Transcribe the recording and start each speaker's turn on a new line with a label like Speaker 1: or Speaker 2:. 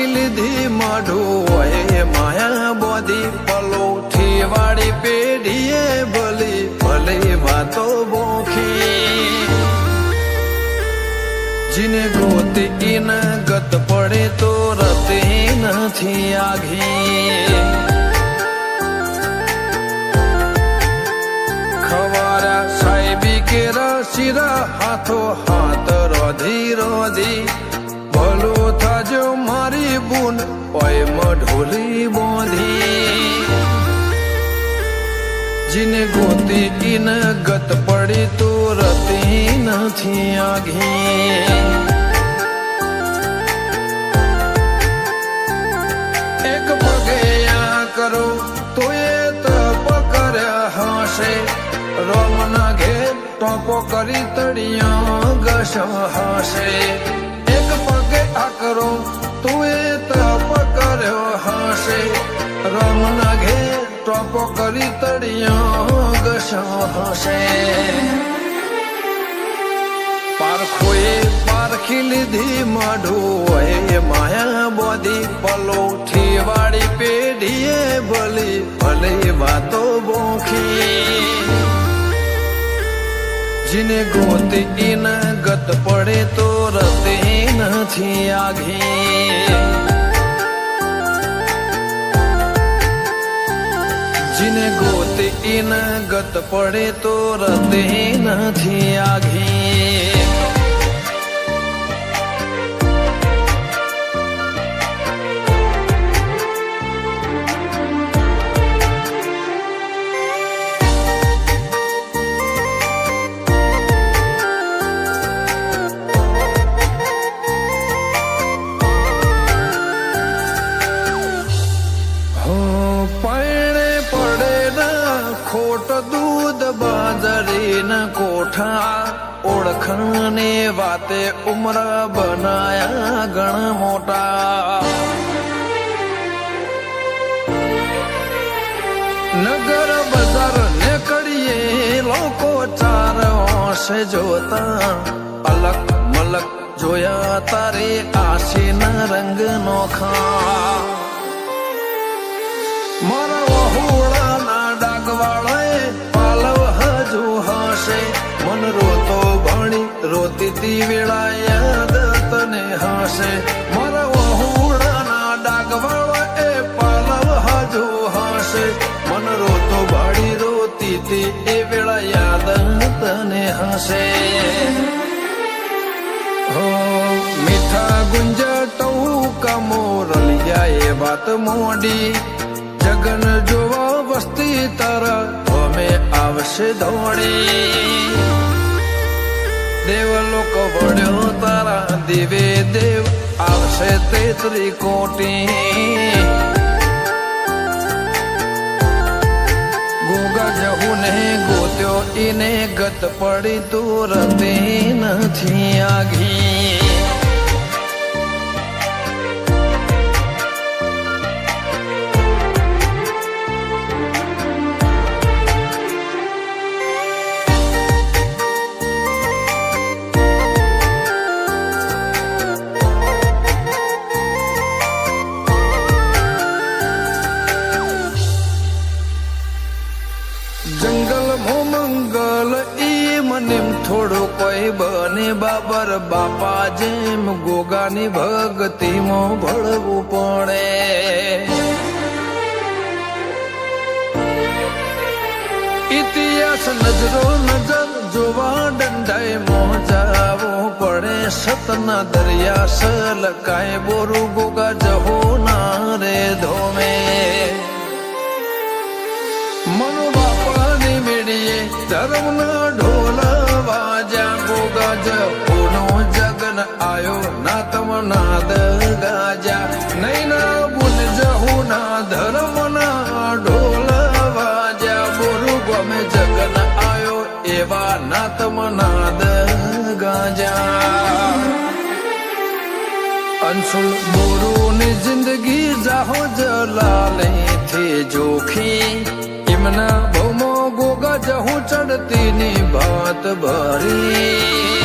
Speaker 1: પારખી લીધી માઢું હોય માયા બોધી પલોઠી વાળી પેઢીએ ભલી ભલી વાતો બોખી જીને ગોતી ઈન ગત પડે તો રતી નથી આઘી ખવારા સાહેબી કેરા શિરા હાથો હાથ રોધી રોધી ભલું થાજો મારી બુન ઓય મઢોલી બોધી જીને ગોતી ઈન ગત પડી તો રતી નથી આઘી એક પગે આ કરો તો એ તપ કર્યા હશે રોમના ઘેર ટોપો કરી તળિયા ઘસ હશે એક પગે આ કરો તું એ તપ કર્યો હશે રોમના ઘેર ટોપો કરી તળિયા ઘસ હશે પારખોએ પારખી લીધી માઢું હોય માયા બોધી પલોઠી વાળી પેઢીએ ભલી ભલી વાતો બોખી જીને ગોતી ઈન ગત પડે તો રતી નથી આઘી જીને ગોતી ઈન ગત પડે તો રતી નથી આઘી ખોટ દૂધ બાજરી ન કોઠા ઓળખને વાતે ઉમર બનાયા ગણ મોટા નગર બજાર નીકળીએ લોકો ચાર ઓશે જોતા અલક મલક જોયા તારે આશીના રંગ નોખા મારા વહુળાના ડાગવાળાએ પાલવ હજુ હશે મન રોતો ભણી રોતી વેળા યાદ તને હશે મારા વહુળાના ડાગવાળાએ પાલવ હજુ હશે મન રોતો ભણી રોતી એ વેળા યાદ તને હશે હો મીઠા ગુંજટવું કમો રલિયા એ વાત મોડી જગન જોવા વસ્તી તારા અમે આવશે દોડી દેવલોક વળ્યો તારા દિવે દેવ આવશે તેત્રી કોટી ગોગા જહુ ને ગોત્યો ઈને ગત પડી તું રતી નથી આઘી જંગલ મો મંગલ ઈ મને થોડો કોઈ બને બાબર બાપા જેમ ગોગાની ભક્તિમાં ભળવું પડે ઇતિહાસ નજરો નજર જોવા દંડાઈ મોજાવો પડે સતના દરિયા સલકાય બોરું ગોગા જહો ના રે ધોમે મનો બાપાની મેળીએ ધર્મના ઢોલ વાજા ગોગા જહોનો જગન આયો ના તમ નાદ ગાજા નહીં ના બુન જહુના ધર્મના ઢોલ વાજા બોરું ગમે જગન આયો એવા ના તમ નાદ ગાજા અંશુલ બોરુની જિંદગી જાહો જલાલે થી જોખી એમના ભૌમો ગોગા જહું ચડતી ની ભાત ભરી